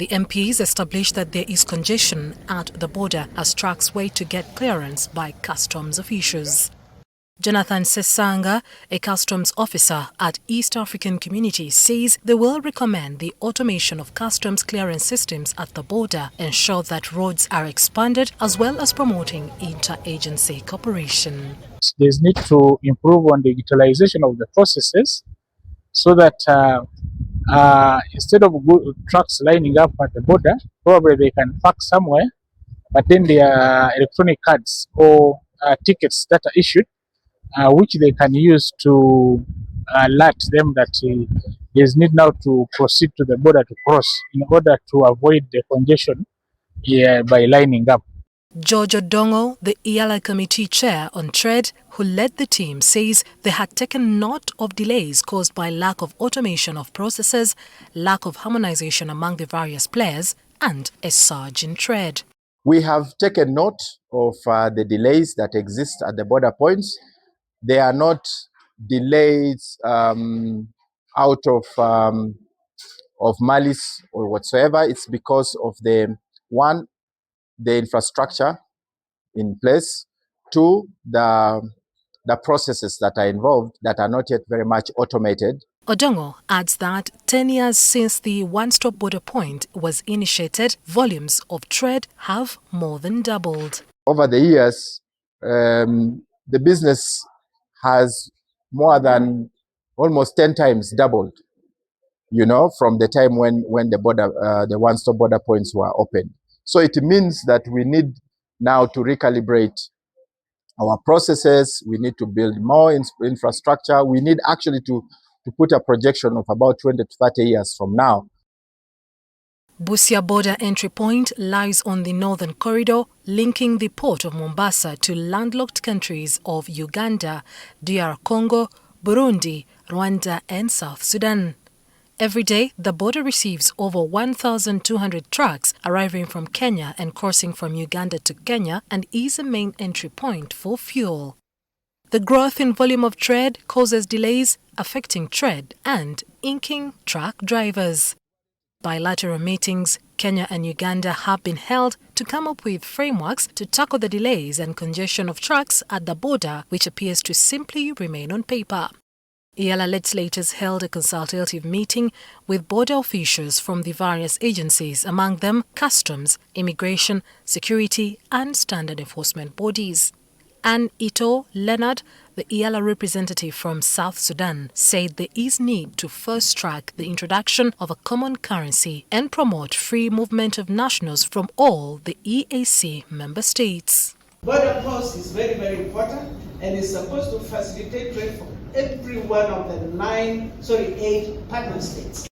The MPs established that there is congestion at the border as trucks wait to get clearance by customs officials. Jonathan Sesanga, a customs officer at East African Community, says they will recommend the automation of customs clearance systems at the border, ensure that roads are expanded, as well as promoting inter-agency cooperation. There's need to improve on the utilization of the processes so that instead of trucks lining up at the border, probably they can park somewhere, but then there are electronic cards or tickets that are issued, which they can use to alert them that there's need now to proceed to the border to cross in order to avoid the congestion by lining up. George Odongo, the EALA Committee Chair on Trade, who led the team, says they had taken note of delays caused by lack of automation of processes, lack of harmonization among the various players, and a surge in trade. We have taken note of the delays that exist at the border points. They are not delays out of malice or whatsoever. It's because of the infrastructure in place, two, the processes that are involved that are not yet very much automated. Odongo adds that 10 years since the one-stop border point was initiated, volumes of trade have more than doubled. Over the years, the business has more than almost 10 times doubled, from the time when the one-stop border points were opened. So it means that we need now to recalibrate our processes. We need to build more infrastructure. We need actually to put a projection of about 20 to 30 years from now. Busia border entry point lies on the northern corridor linking the port of Mombasa to landlocked countries of Uganda, DR Congo, Burundi, Rwanda and South Sudan. Every day, the border receives over 1,200 trucks arriving from Kenya and crossing from Uganda to Kenya, and is a main entry point for fuel. The growth in volume of trade causes delays affecting trade and inking truck drivers. Bilateral meetings, Kenya and Uganda have been held to come up with frameworks to tackle the delays and congestion of trucks at the border, which appears to simply remain on paper. EALA legislators held a consultative meeting with border officials from the various agencies, among them customs, immigration, security and standard enforcement bodies. Anne Ito Leonard, the EALA representative from South Sudan, said there is need to first track the introduction of a common currency and promote free movement of nationals from all the EAC member states. Border post is very, very important and is supposed to facilitate trade for every one of the 8 partner states.